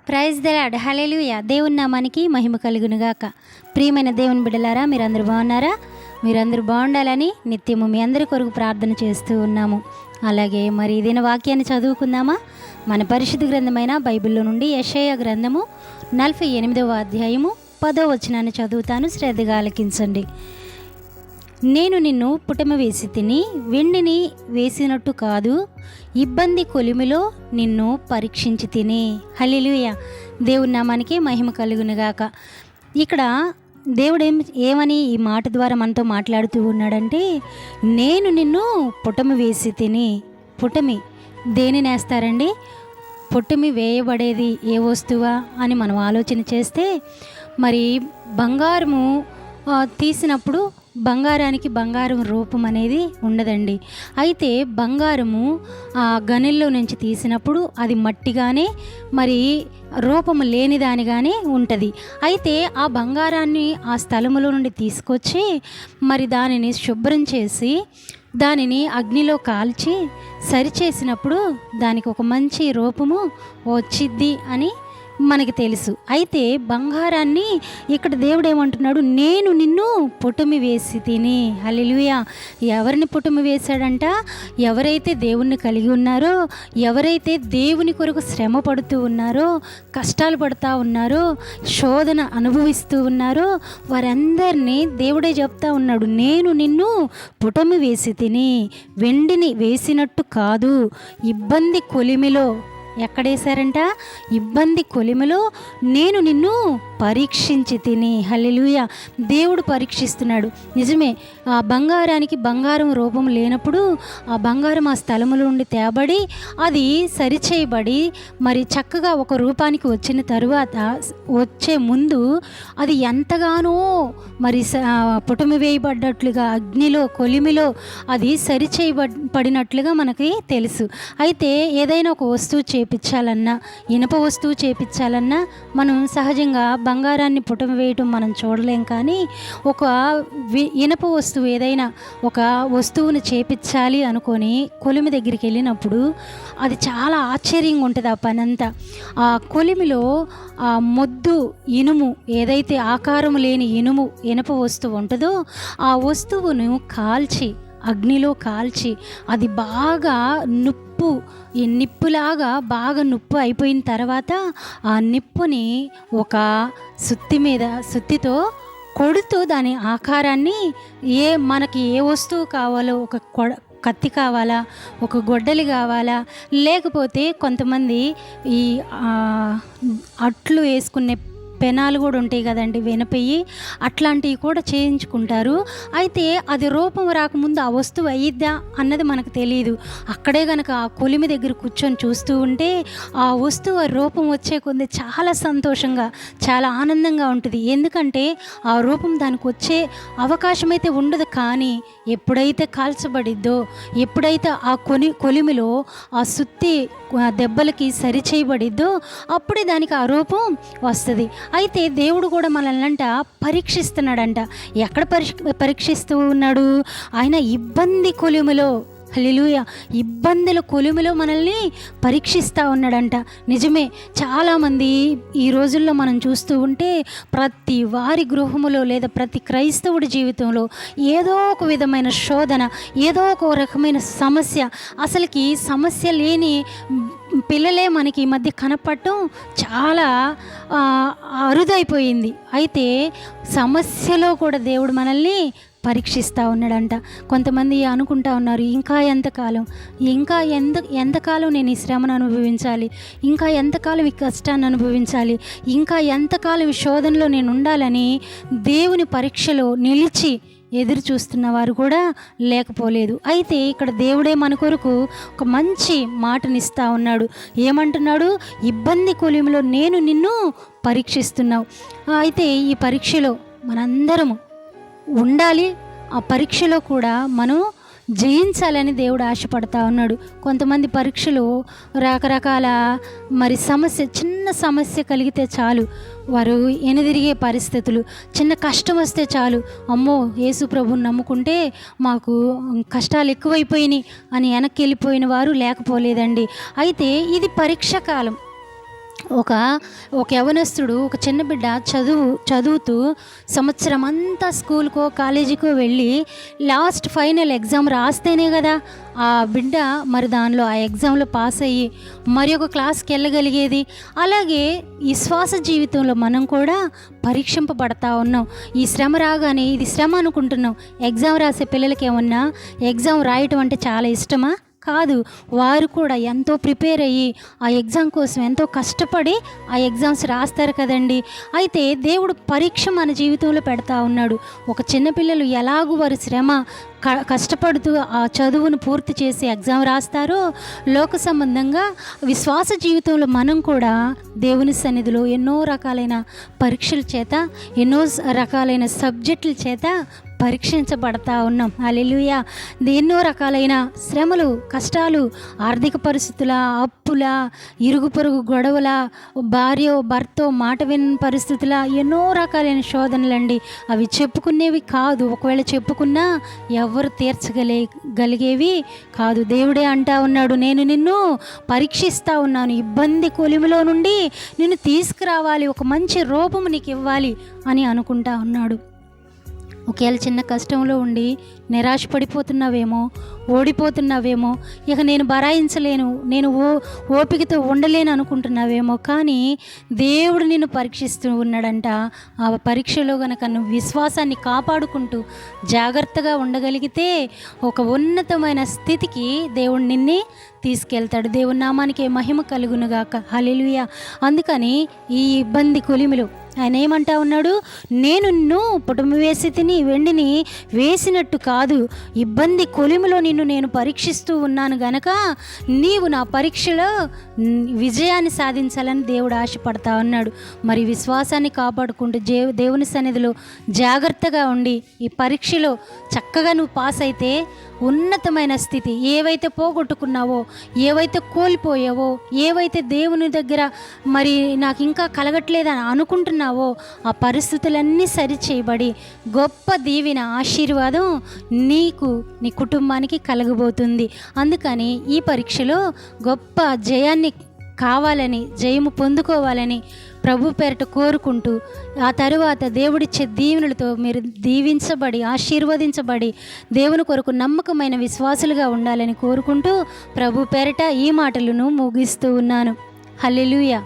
Praise the lord. హల్లెలూయా. దేవుని నామానికి మహిమ కలుగునుగాక. ప్రియమైన దేవుని బిడ్డలారా, మీరందరూ బాగున్నారా? మీరందరూ బాగుండాలని నిత్యము మీ అందరి కొరకు ప్రార్థన చేస్తూ ఉన్నాము. అలాగే మరి ఇదిన వాక్యాన్ని చదువుకుందామా? మన పరిశుద్ధ గ్రంథమైన బైబిల్లో నుండి యెషయా గ్రంథము 48వ అధ్యాయము 10వ వచనాన్ని చదువుతాను, శ్రద్ధగా ఆలకించండి. నేను నిన్ను పుటమ వేసి తిని వెండిని వేసినట్టు కాదు, ఇబ్బంది కొలిమిలో నిన్ను పరీక్షించి తిని. హల్లెలూయా. దేవుని నామానికి మహిమ కలుగునుగాక. ఇక్కడ దేవుడు ఏమని ఈ మాట ద్వారా మనతో మాట్లాడుతూ ఉన్నాడంటే, నేను నిన్ను పుటమి వేసి తిని. పుటమి దేనిని వేస్తారండి? పుటమి వేయబడేది ఏ వస్తువా అని మనం ఆలోచన చేస్తే, మరి బంగారము తీసినప్పుడు బంగారానికి బంగారం రూపం అనేది ఉండదండి. అయితే బంగారము ఆ గనుల్లో నుంచి తీసినప్పుడు అది మట్టిగానే, మరి రూపము లేనిదానిగానే ఉంటుంది. అయితే ఆ బంగారాన్ని ఆ స్థలములో నుండి తీసుకొచ్చి మరి దానిని శుభ్రం చేసి దానిని అగ్నిలో కాల్చి సరిచేసినప్పుడు దానికి ఒక మంచి రూపము వచ్చిద్ది అని మనకి తెలుసు. అయితే బంగారాన్ని ఇక్కడ దేవుడు ఏమంటున్నాడు? నేను నిన్ను పుటమి వేసి తిని. హల్లెలూయా. ఎవరిని పుటమి వేశాడంట? ఎవరైతే దేవుణ్ణి కలిగి ఉన్నారో, ఎవరైతే దేవుని కొరకు శ్రమ పడుతూ ఉన్నారో, కష్టాలు పడుతూ ఉన్నారో, శోధన అనుభవిస్తూ ఉన్నారో, వారందరినీ దేవుడే చెప్తా ఉన్నాడు, నేను నిన్ను పుటమి వేసి తిని, వెండిని వేసినట్టు కాదు, ఇబ్బంది కొలిమిలో. ఎక్కడేశారంట? ఇబ్బంది కొలిమిలో నేను నిన్ను పరీక్షించి తిని. హల్లెలూయా. దేవుడు పరీక్షిస్తున్నాడు. నిజమే, ఆ బంగారానికి బంగారం రూపం లేనప్పుడు ఆ బంగారం ఆ స్థలముల నుండి తేబడి అది సరిచేయబడి మరి చక్కగా ఒక రూపానికి వచ్చిన తరువాత వచ్చే ముందు అది ఎంతగానో మరి పుటమి వేయబడ్డట్లుగా అగ్నిలో కొలిమిలో అది సరిచేయబడినట్లుగా మనకి తెలుసు. అయితే ఏదైనా ఒక వస్తువు చేపించాలన్నా, ఇనుప వస్తువు చేపించాలన్నా మనం సహజంగా బంగారాన్ని పుటమి వేయటం మనం చూడలేం. కానీ ఒక ఇనుప వస్తువు, ఏదైనా ఒక వస్తువుని చేపించాలి అనుకొని కొలిమి దగ్గరికి వెళ్ళినప్పుడు అది చాలా ఆశ్చర్యంగా ఉంటుంది ఆ పని అంతా. ఆ కొలిమిలో ఆ మొద్దు ఇనుము, ఏదైతే ఆకారం లేని ఇనుప వస్తువు ఉంటుందో ఆ వస్తువును కాల్చి అగ్నిలో కాల్చి అది బాగా ఈ నిప్పులాగా బాగా నిప్పు అయిపోయిన తర్వాత ఆ నిప్పుని ఒక సుత్తితో కొడుతూ దాని ఆకారాన్ని మనకి ఏ వస్తువు కావాలో, ఒక కత్తి కావాలా, ఒక గొడ్డలి కావాలా, లేకపోతే కొంతమంది ఈ అట్లు వేసుకునే పెనాలు కూడా ఉంటాయి కదండి, వెనపెయ్యి, అట్లాంటివి కూడా చేయించుకుంటారు. అయితే అది రూపం రాకముందు ఆ వస్తువు అయ్యిద్దా అన్నది మనకు తెలియదు. అక్కడే కనుక ఆ కొలిమి దగ్గర కూర్చొని చూస్తూ ఉంటే ఆ వస్తువు రూపం వచ్చే కొద్ది చాలా సంతోషంగా, చాలా ఆనందంగా ఉంటుంది. ఎందుకంటే ఆ రూపం దానికి వచ్చే అవకాశం అయితే ఉండదు. కానీ ఎప్పుడైతే కాల్చబడిద్దో, ఎప్పుడైతే ఆ కొలిమిలో ఆ సుత్తి దెబ్బలకి సరిచేయబడిద్దో అప్పుడే దానికి ఆ రూపం వస్తుంది. అయితే దేవుడు కూడా మనల్నంట పరీక్షిస్తున్నాడంట. ఎక్కడ పరీక్షిస్తూ ఉన్నాడు? ఆయన ఇబ్బంది కొలిమిలో. హల్లెలూయా. ఇబ్బందుల కొలిమిలో మనల్ని పరీక్షిస్తూ ఉన్నాడంట. నిజమే, చాలామంది ఈ రోజుల్లో మనం చూస్తూ ఉంటే ప్రతి వారి గృహములో లేదా ప్రతి క్రైస్తవుడి జీవితంలో ఏదో ఒక విధమైన శోధన, ఏదో ఒక రకమైన సమస్య. అసలుకి సమస్య లేని పిల్లలే మనకి ఈ మధ్య కనపడటం చాలా అరుదైపోయింది. అయితే సమస్యలో కూడా దేవుడు మనల్ని పరీక్షిస్తూ ఉన్నాడంట. కొంతమంది అనుకుంటా ఉన్నారు, ఇంకా ఎంతకాలం నేను ఈ శ్రమను అనుభవించాలి, ఇంకా ఎంతకాలం ఈ కష్టాన్ని అనుభవించాలి, ఇంకా ఎంతకాలం ఈ శోధనలో నేను ఉండాలని దేవుని పరీక్షలో నిలిచి ఎదురు చూస్తున్న వారు కూడా లేకపోలేదు. అయితే ఇక్కడ దేవుడే మన కొరకు ఒక మంచి మాటనిస్తూ ఉన్నాడు. ఏమంటున్నాడు? ఇబ్బంది కొలిమిలో నేను నిన్ను పరీక్షిస్తున్నావు. అయితే ఈ పరీక్షలో మనందరము ఉండాలి. ఆ పరీక్షలో కూడా మనం జయించాలని దేవుడు ఆశపడతా ఉన్నాడు. కొంతమంది పరీక్షలు రకరకాల మరి చిన్న సమస్య కలిగితే చాలు వారు ఎనదిరిగే పరిస్థితులు, చిన్న కష్టం వస్తే చాలు, అమ్మో యేసు ప్రభువుని నమ్ముకుంటే మాకు కష్టాలు ఎక్కువైపోయినాయి అని వెనక్కి వెళ్ళిపోయిన వారు లేకపోలేదండి. అయితే ఇది పరీక్ష కాలం. ఒక ఒక యవనస్తుడు, ఒక చిన్న బిడ్డ చదువుతూ సంవత్సరం అంతా స్కూల్కో కాలేజీకో వెళ్ళి లాస్ట్ ఫైనల్ ఎగ్జామ్ రాస్తేనే కదా ఆ బిడ్డ మరి దానిలో ఆ ఎగ్జామ్లో పాస్ అయ్యి మరి ఒక క్లాస్కి వెళ్ళగలిగేది. అలాగే ఈ శ్వాస జీవితంలో మనం కూడా పరీక్షింపబడతా ఉన్నాం. ఈ శ్రమ రాగానే ఇది శ్రమ అనుకుంటున్నాం. ఎగ్జామ్ రాసే పిల్లలకి ఏమన్నా ఎగ్జామ్ రాయటం అంటే చాలా ఇష్టమా? కాదు. వారు కూడా ఎంతో ప్రిపేర్ అయ్యి ఆ ఎగ్జామ్ కోసం ఎంతో కష్టపడి ఆ ఎగ్జామ్స్ రాస్తారు కదండి. అయితే దేవుడు పరీక్ష మన జీవితంలో పెడతా ఉన్నాడు. ఒక చిన్నపిల్లలు ఎలాగూ వారి శ్రమ కష్టపడుతూ ఆ చదువును పూర్తి చేసి ఎగ్జామ్ రాస్తారో, లోక సంబంధంగా విశ్వాస జీవితంలో మనం కూడా దేవుని సన్నిధిలో ఎన్నో రకాలైన పరీక్షల చేత, ఎన్నో రకాలైన సబ్జెక్టుల చేత పరీక్షించబడతా ఉన్నాం. హల్లెలూయా. ఎన్నో రకాలైన శ్రమలు, కష్టాలు, ఆర్థిక పరిస్థితుల, అప్పుల, ఇరుగు పొరుగు గొడవల, భార్యో భర్తో మాట విని పరిస్థితుల, ఎన్నో రకాలైన శోధనలండి. అవి చెప్పుకునేవి కాదు. ఒకవేళ చెప్పుకున్నా ఎవరు తీర్చగలిగేవి కాదు. దేవుడే అంటా ఉన్నాడు, నేను నిన్ను పరీక్షిస్తూ ఉన్నాను, ఇబ్బంది కొలిమిలో నుండి నిన్ను తీసుకురావాలి, ఒక మంచి రూపము నీకు ఇవ్వాలి అని అనుకుంటా ఉన్నాడు. ఒకవేళ చిన్న కష్టంలో ఉండి నిరాశపడిపోతున్నావేమో, ఓడిపోతున్నావేమో, ఇక నేను బరాయించలేను, నేను ఓపికతో ఉండలేను అనుకుంటున్నావేమో. కానీ దేవుడు నిన్ను పరీక్షిస్తూ ఉన్నాడంట. ఆ పరీక్షలో గనక నువ్వు విశ్వాసాన్ని కాపాడుకుంటూ జాగ్రత్తగా ఉండగలిగితే ఒక ఉన్నతమైన స్థితికి దేవుడు నిన్ను తీసుకెళ్తాడు. దేవుని నామానికి మహిమ కలుగునుగాక. హల్లెలూయా. అందుకని ఈ ఇబ్బంది కొలిమిలో ఆయన ఏమంటా ఉన్నాడు, నేను నిన్ను పుటమి వేసి తిని వెండిని వేసినట్టు కాదు, ఇబ్బంది కొలిమిలో నిన్ను నేను పరీక్షిస్తూ ఉన్నాను గనక నీవు నా పరీక్షలో విజయాన్ని సాధించాలని దేవుడు ఆశపడతా ఉన్నాడు. మరి విశ్వాసాన్ని కాపాడుకుంటూ దేవుని సన్నిధిలో జాగ్రత్తగా ఉండి ఈ పరీక్షలో చక్కగా నువ్వు పాస్ అయితే ఉన్నతమైన స్థితి, ఏవైతే పోగొట్టుకున్నావో, ఏవైతే కోల్పోయావో, ఏవైతే దేవుని దగ్గర మరి నాకు ఇంకా కలగట్లేదని అనుకుంటున్నావో ఆ పరిస్థితులన్నీ సరిచేయబడి గొప్ప దీవెన, ఆశీర్వాదం నీకు, నీ కుటుంబానికి కలగబోతుంది. అందుకని ఈ పరీక్షలో గొప్ప జయాన్ని కావాలని, జయము పొందుకోవాలని ప్రభు పేరట కోరుకుంటూ, ఆ తరువాత దేవుడిచ్చే దీవెనలతో మీరు దీవించబడి ఆశీర్వదించబడి దేవుని కొరకు నమ్మకమైన విశ్వాసులుగా ఉండాలని కోరుకుంటూ ప్రభు పేరట ఈ మాటలను ముగిస్తూ ఉన్నాను. హల్లెలూయా.